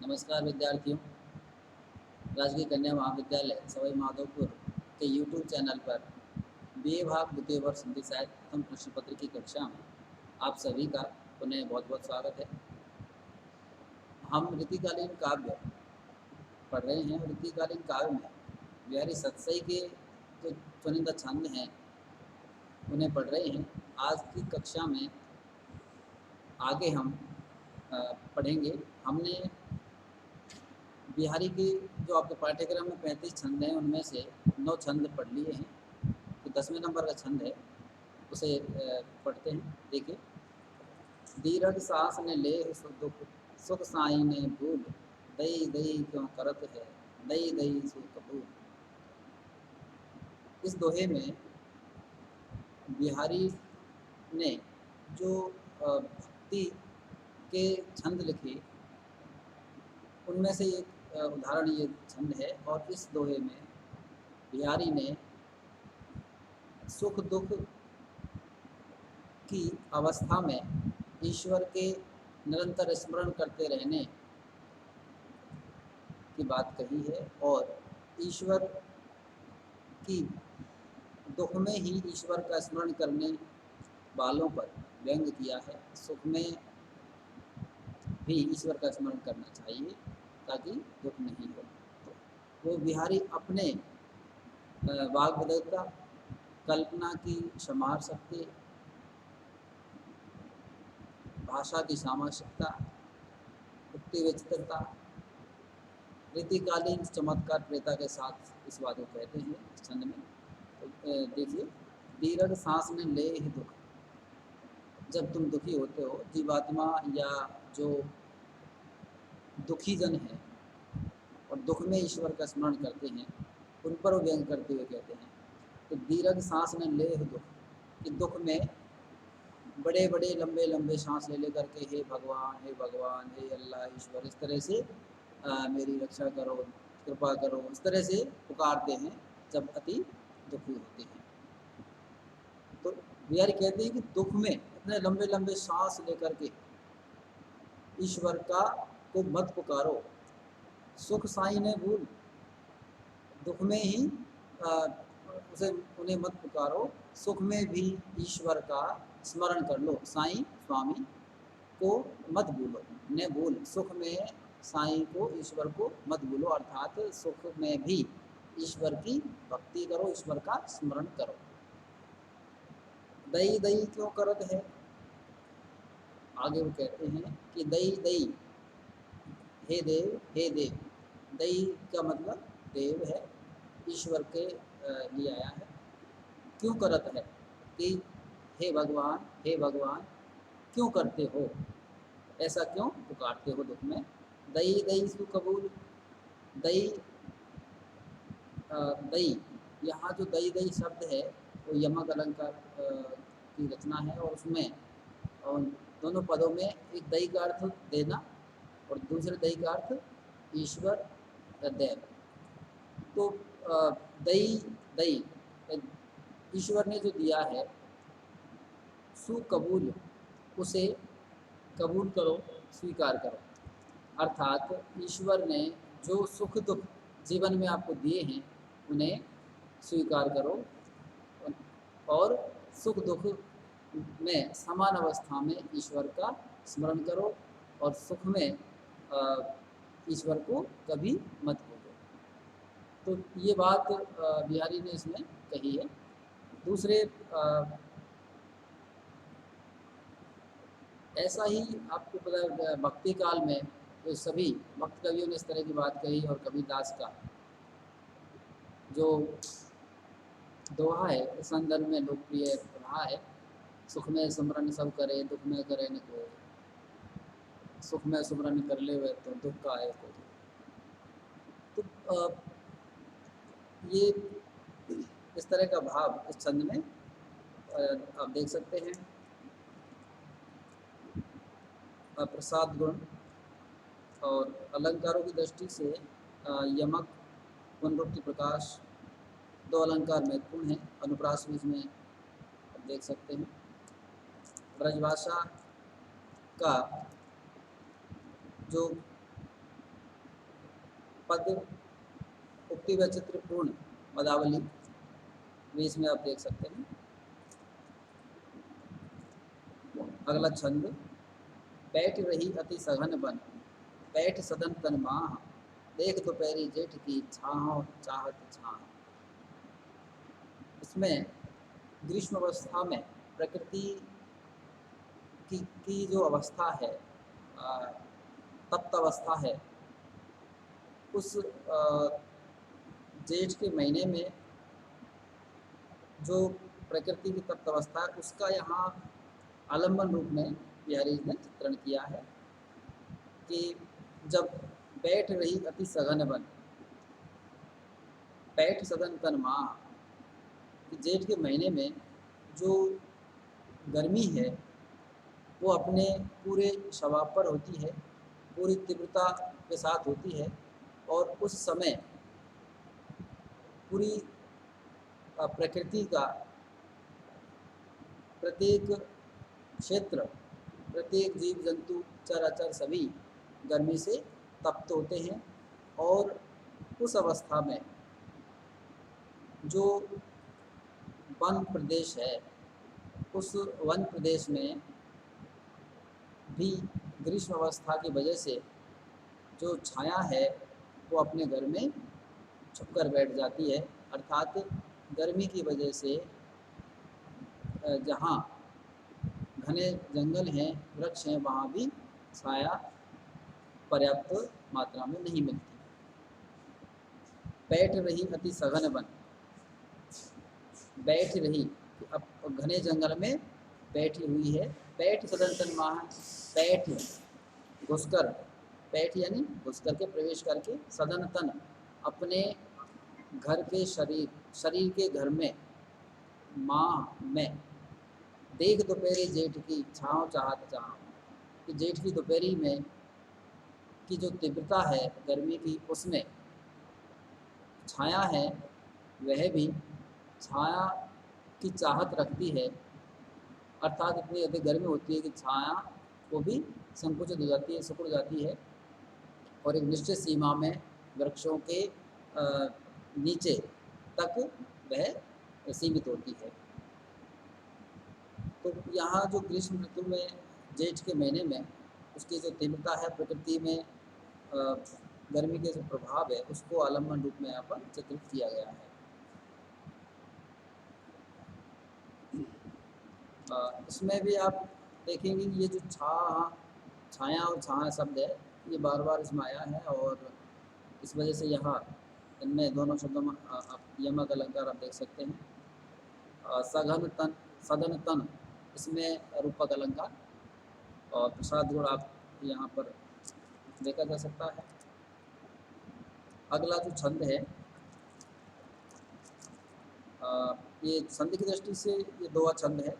नमस्कार विद्यार्थियों। राजकीय कन्या महाविद्यालय सवाई माधोपुर के यूट्यूब चैनल पर BA भाग द्वितीय वर्ष हिंदी साहित्य प्रथम प्रश्न पत्र की कक्षा में आप सभी का पुनः बहुत बहुत स्वागत है। हम रीतिकालीन काव्य पढ़ रहे हैं। रीतिकालीन काव्य में बिहारी सतसई के जो चुनिंदा छंद हैं उन्हें पढ़ रहे हैं। आज की कक्षा में आगे हम पढ़ेंगे। हमने बिहारी के जो आपके पाठ्यक्रम में 35 छंद हैं उनमें से 9 छंद पढ़ लिए हैं। तो 10वें नंबर का छंद है, उसे पढ़ते हैं। देखिए, दीर्घ सांस ने ले दुख सुख साई ने भूल, दई दई क्यों करत है, दई दई सो कबूल। इस दोहे में बिहारी ने जो भक्ति के छंद लिखे उनमें से एक उदाहरण ये छंद है। और इस दोहे में बिहारी ने सुख दुख की अवस्था में ईश्वर के निरंतर स्मरण करते रहने की बात कही है। और ईश्वर की दुख में ही ईश्वर का स्मरण करने वालों पर व्यंग किया है। सुख में भी ईश्वर का स्मरण करना चाहिए ताकि दुख नहीं हो। तो वो बिहारी अपने वाग विदग्धता, कल्पना की समार शक्ति, भाषा की सामासिकता, उक्ति विचित्रता, रीतिकालीन चमत्कार प्रेता के साथ इस बात को कहते हैं इस छंद में। तो देखिए, दीर्घ सांस में ले ही दुख। जब तुम दुखी होते हो, जीवात्मा या जो दुखी जन है और दुख में ईश्वर का स्मरण करते हैं, उन पर वो व्यंग करते हुए कहते हैं। तो दीर्घ सांस में ले दुख, कि दुख में बड़े बड़े लंबे लंबे सांस ले लेकर के हे भगवान, हे भगवान, हे अल्लाह, ईश्वर, इस तरह से मेरी रक्षा करो, कृपा करो, इस तरह से पुकारते हैं जब अति दुखी होते हैं। तो बिहारी कहते हैं कि दुख में इतने लंबे लंबे सांस लेकर के ईश्वर को मत पुकारो। सुख साई ने भूल, दुख में ही उन्हें मत पुकारो, सुख में भी ईश्वर का स्मरण कर लो। साईं स्वामी को मत भूलो, न भूल, सुख में साईं को, ईश्वर को मत भूलो, अर्थात सुख में भी ईश्वर की भक्ति करो, ईश्वर का स्मरण करो। दई दई क्यों करत है, आगे वो कहते हैं कि दई दई, हे देव, हे देव। दई का मतलब देव है, ईश्वर के लिए आया है। क्यों करत है, कि हे भगवान, हे भगवान, क्यों करते हो, ऐसा क्यों पुकारते हो दुख में। दई दई सु कबूल, दई दई, यहाँ जो दई दई शब्द है वो यमक अलंकार की रचना है। और उसमें दोनों पदों में एक दई का अर्थ देना और दूसरे दई का अर्थ ईश्वर देव। तो दई दई, ईश्वर ने जो दिया है, सु कबूल, उसे कबूल करो, स्वीकार करो। अर्थात ईश्वर ने जो सुख दुख जीवन में आपको दिए हैं उन्हें स्वीकार करो और सुख दुख में समान अवस्था में ईश्वर का स्मरण करो और सुख में ईश्वर को कभी मत भूलो। तो ये बात बिहारी ने इसमें कही है। दूसरे ऐसा ही आपको पता, भक्ति काल में तो सभी भक्त कवियों ने इस तरह की बात कही। और कबीरदास का जो दोहा है इस संदर्भ में लोकप्रिय रहा है, सुख में सुमरन सब करे, दुख में करे न कोई, सुख में सुमरन कर ले हुए तो दुख का है कोई। तो ये इस तरह का भाव इस छंद में आप देख सकते हैं। प्रसाद गुण और अलंकारों की दृष्टि से यमक, पुनरुक्ति, प्रकाश, दो अलंकार महत्वपूर्ण हैं। अनुप्रास भी इसमें आप देख सकते हैं। ब्रजभाषा का जो पद उक्ति व चित्र पूर्ण पदावली भी इसमें आप देख सकते हैं। अगला छंद, बैठ रही अति सघन बन, बैठ सदन तन माह, देख दोपहरी जेठ की छाह चाहत छाह। इसमें ग्रीष्म अवस्था में प्रकृति की जो अवस्था है, तप्त अवस्था है, उस जेठ के महीने में जो प्रकृति की तप्त अवस्था है उसका यहाँ आलम्बन रूप में बिहारी ने चित्रण किया है कि जब बैठ रही अति सघन बन, बैठ सदन तन माह, कि जेठ के महीने में जो गर्मी है वो अपने पूरे शवाब पर होती है, पूरी तीव्रता के साथ होती है, और उस समय पूरी प्रकृति का प्रत्येक क्षेत्र, प्रत्येक जीव जंतु चराचर सभी गर्मी से तप्त होते हैं। और उस अवस्था में जो वन प्रदेश है, उस वन प्रदेश में भी ग्रीष्म अवस्था की वजह से जो छाया है वो अपने घर में छुपकर बैठ जाती है। अर्थात गर्मी की वजह से जहाँ घने जंगल हैं, वृक्ष हैं, वहाँ भी छाया पर्याप्त मात्रा में नहीं मिलती। बैठ रही अति सघन वन, बैठ रही अब घने जंगल में बैठी हुई है। बैठ सदन तन माह, बैठ घुसकर, बैठ यानी घुसकर के, प्रवेश करके, सदन तन अपने घर के शरीर, शरीर के घर में, माह में, देख दोपहरी जेठ की छाँव चाहत छाँव, कि जेठ की दोपहरी में की जो तीव्रता है गर्मी की, उसमें छाया है, वह भी छाया की चाहत रखती है। अर्थात इतनी अधिक गर्मी होती है कि छाया को भी संकुचित हो जाती है, सिकुड़ जाती है, और एक निश्चित सीमा में वृक्षों के नीचे तक वह सीमित होती है। तो यहाँ जो ग्रीष्म ऋतु में जेठ के महीने में उसकी जो तीव्रता है, प्रकृति में गर्मी के जो प्रभाव है, उसको आलम्बन रूप में यहाँ पर चित्रित किया गया है। इसमें भी आप देखेंगे कि ये जो छाया और छाया शब्द है, ये बार बार इसमें आया है, और इस वजह से यहाँ इनमें दोनों शब्दों में आप यमक अलंकार आप देख सकते हैं। सघन तन, सदन तन, इसमें रूपक अलंकार, और प्रसाद गुण आप यहाँ पर देखा जा सकता है। अगला जो छंद है, ये छंद की दृष्टि से ये दोहा छंद है।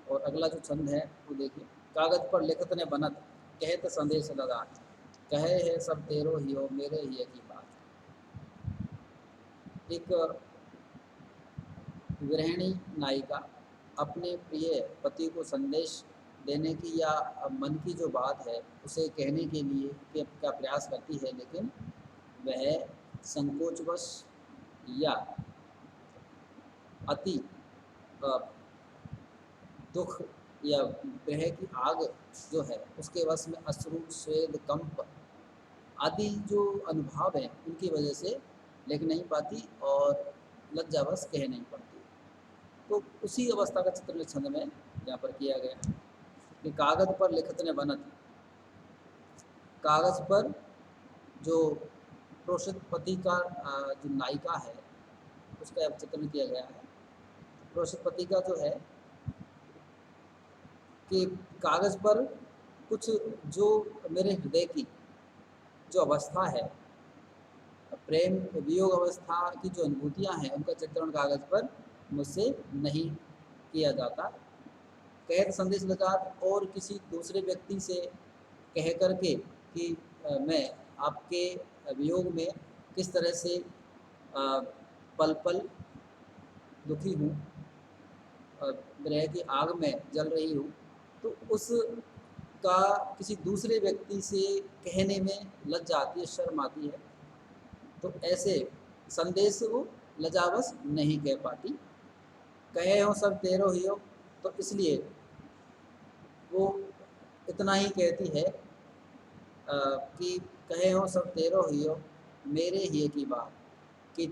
और अगला जो छंद है वो देखिए, कागज पर लिखत ने बनत, कहत संदेश लदात, कहे है सब तेरो ही हो, मेरे ही की बात। एक गृहिणी नायिका अपने प्रिय पति को संदेश देने की या मन की जो बात है उसे कहने के लिए का प्रयास करती है, लेकिन वह संकोचवश या अति दुख या विरह की आग जो है उसके वश में अश्रु, स्वेद, कंप आदि जो अनुभव हैं उनकी वजह से लिख नहीं पाती और लज्जावश कह नहीं पाती। तो उसी अवस्था का चित्रण छंद में यहाँ पर किया गया है कि कागज पर लिखत ने बनत, कागज पर जो प्रोषित पति का जो नायिका है उसका चित्रण किया गया है। प्रोषित पति का जो है कि कागज पर कुछ जो मेरे हृदय की जो अवस्था है, प्रेम वियोग अवस्था की जो अनुभूतियाँ हैं, उनका चित्रण कागज पर मुझसे नहीं किया जाता। कहत संदेश लगात, और किसी दूसरे व्यक्ति से कह करके कि मैं आपके वियोग में किस तरह से पल पल दुखी हूँ, विरह की आग में जल रही हूँ, तो उस का किसी दूसरे व्यक्ति से कहने में लज्जा आती है, शर्म आती है। तो ऐसे संदेश वो लजावस नहीं कह पाती। कहे हो सब तेरो ही हो, तो इसलिए वो इतना ही कहती है कि कहे हो सब तेरो ही हो, मेरे ही की बात, कि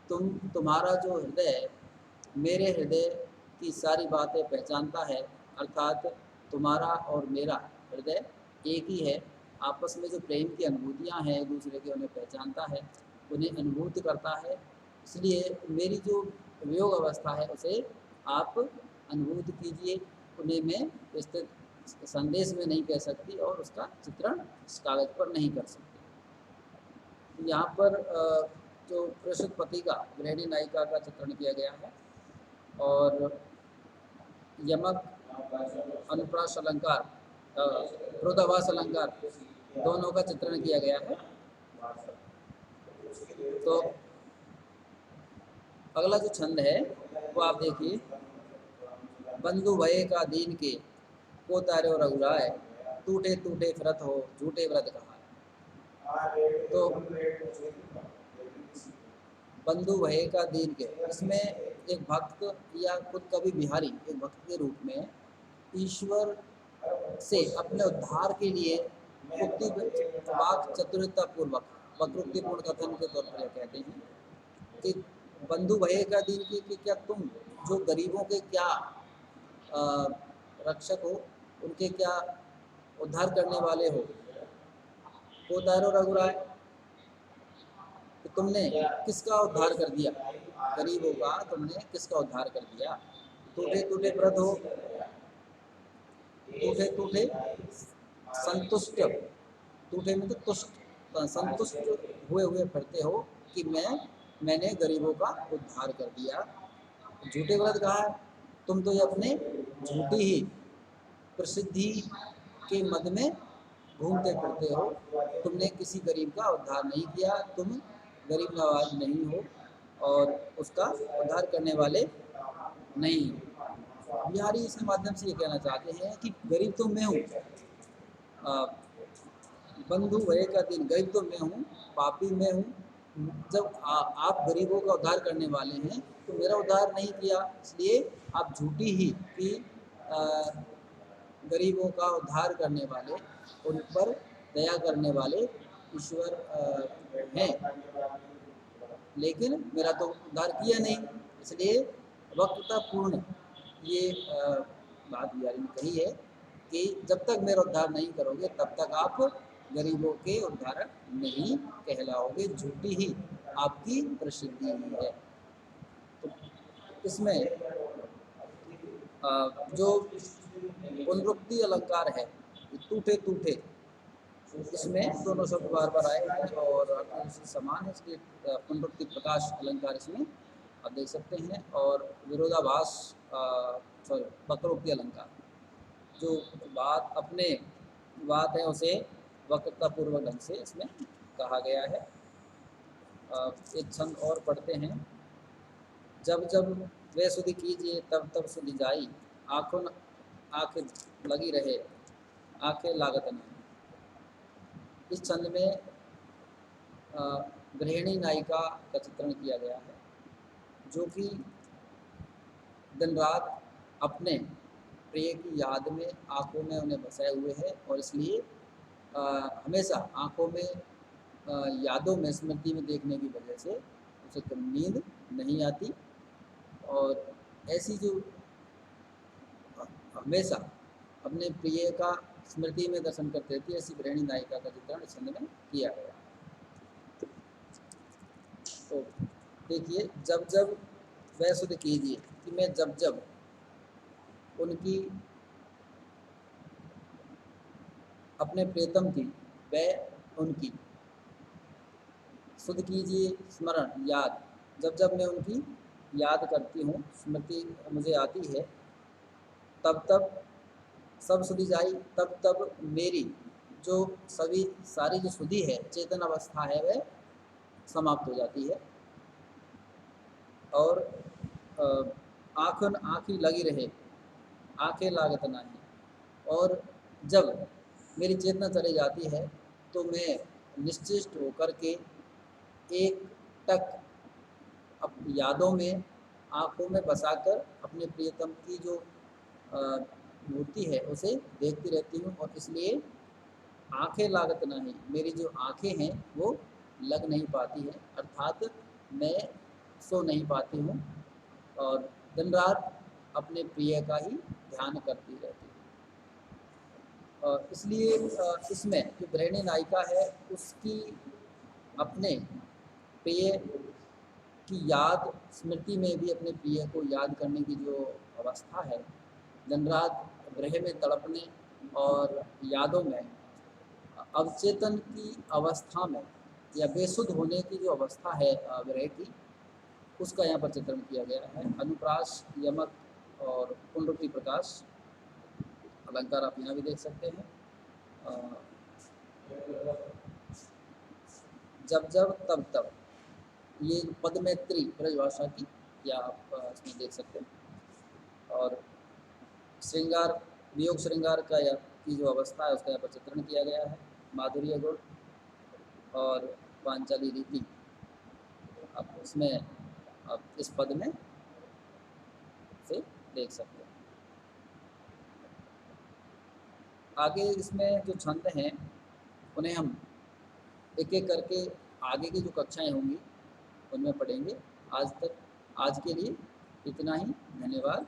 तुम्हारा जो हृदय है मेरे हृदय की सारी बातें पहचानता है, अर्थात तुम्हारा और मेरा हृदय एक ही है। आपस में जो प्रेम की अनुभूतियाँ हैं एक दूसरे के, उन्हें पहचानता है, उन्हें अनुभूत करता है। इसलिए मेरी जो वियोग अवस्था है उसे आप अनुभूत कीजिए। उन्हें मैं इस संदेश में नहीं कह सकती और उसका चित्रण इस कागज़ पर नहीं कर सकती। तो यहाँ पर जो कृष्णपति का गृहिणी नायिका का चित्रण किया गया है और यमक अनुप्रास अलंकार क्रोधाभास अलंकार दोनों का चित्रण किया गया है। तो अगला जो छंद है वो आप देखिए, बंधु भये का दीन के को तार्यो रघुराय, टूटे टूटे व्रत हो झूठे व्रत कहा। तो बंधु भये का दीन के, इसमें एक भक्त या खुद कवि बिहारी एक भक्त के रूप में ईश्वर से अपने उद्धार के लिए उक्ति वाक चतुरता पूर्वक वक्रोक्तिपूर्ण कथन के तौर पर कहते हैं कि बंधु भये का दीन की कि क्या तुम जो गरीबों के क्या रक्षक हो, उनके क्या उद्धार करने वाले हो। कोतारो रघुराय, कि तुमने किसका उद्धार कर दिया, गरीबों का तुमने किसका उद्धार कर दिया। टूटे टूटे व्रत हो, टूटे टूटे संतुष्ट, टूटे में तो तुष्ट, संतुष्ट हुए हुए फिरते हो कि मैंने गरीबों का उद्धार कर दिया। झूठे व्रत कहा है, तुम तो ये अपने झूठी ही प्रसिद्धि के मद में घूमते फिरते हो। तुमने किसी गरीब का उद्धार नहीं किया, तुम गरीब नवाज नहीं हो और उसका उद्धार करने वाले नहीं हो। बिहारी इसके माध्यम से ये कहना चाहते हैं कि गरीब तो मैं हूँ, बंधु भय का दिन, गरीब तो मैं हूँ, पापी मैं हूँ। जब आप गरीबों का उद्धार करने वाले हैं तो मेरा उद्धार नहीं किया, इसलिए आप झूठी ही कि गरीबों का उद्धार करने वाले, उन पर दया करने वाले ईश्वर हैं, लेकिन मेरा तो उद्धार किया नहीं। इसलिए वक्ततापूर्ण ये बात बिहारी ने कही है कि जब तक मेरा उद्धार नहीं करोगे तब तक आप गरीबों के उद्धारक नहीं कहलाओगे, झूठी ही आपकी प्रसिद्धि ही है। तो इसमें जो पुनरुक्ति अलंकार है, टूटे टूटे, इसमें दोनों शब्द बार बार आए हैं और समान है, इसलिए पुनरुक्ति प्रकाश अलंकार इसमें आप देख सकते हैं। और विरोधाभास सॉरी वक्रोक्ति अलंकार, जो बात अपने बात है उसे वक्रतापूर्वक ढंग से इसमें कहा गया है। एक छंद और पढ़ते हैं, जब जब वे सुधि कीजिए तब तब सुधि जाई, आँखों आँख लगी रहे आँखें लागत नहीं। इस छंद में गृहिणी नायिका का चित्रण किया गया है, जो कि दिन रात अपने प्रिय की याद में आँखों में उन्हें बसाए हुए है और इसलिए हमेशा आँखों में यादों में स्मृति में देखने की वजह से उसे कभी नींद नहीं आती। और ऐसी जो हमेशा अपने प्रिय का स्मृति में दर्शन करते रहती है, ऐसी गृहिणी नायिका का चित्रण इस छंद में किया गया। तो देखिए, जब जब वह सुध कीजिए, कि मैं जब जब उनकी अपने प्रियतम की, वह उनकी, सुध कीजिए स्मरण याद, जब जब मैं उनकी याद करती हूँ, स्मृति मुझे आती है, तब तब सब सुधि जाई, तब तब मेरी जो सभी सारी जो सुधि है, चेतन अवस्था है, वह समाप्त हो जाती है। और आँखन आँखी लगी रहे आँखें लागत नहीं। और जब मेरी चेतना चली जाती है तो मैं निश्चिष्ट होकर के एक टक यादों में आँखों में बसाकर अपने प्रियतम की जो मूर्ति है उसे देखती रहती हूँ, और इसलिए आँखें लागत नहीं, मेरी जो आँखें हैं वो लग नहीं पाती हैं, अर्थात मैं सो नहीं पाती हूँ और दिन रात अपने प्रिय का ही ध्यान करती रहती हूँ। इसलिए इसमें जो गृहिणी नायिका है उसकी अपने प्रिय की याद, स्मृति में भी अपने प्रिय को याद करने की जो अवस्था है, दिन रात गृह में तड़पने और यादों में अवचेतन की अवस्था में या बेसुध होने की जो अवस्था है विरह की, उसका यहाँ पर चित्रण किया गया है। अनुप्रास, यमक और पुनरुक्ति प्रकाश अलंकार आप यहाँ भी देख सकते हैं। जब जब तब तब, ये पद में त्रि ब्रजभाषा की, या आप इसमें देख सकते हैं। और श्रृंगार, वियोग श्रृंगार का या की जो अवस्था है उसका यहाँ पर चित्रण किया गया है। माधुर्य गुण और पांचाली रीति आप उसमें आप इस पद में से देख सकते हैं। आगे इसमें जो छंद हैं उन्हें हम एक एक करके आगे की जो कक्षाएं होंगी उनमें पढ़ेंगे। आज के लिए इतना ही। धन्यवाद।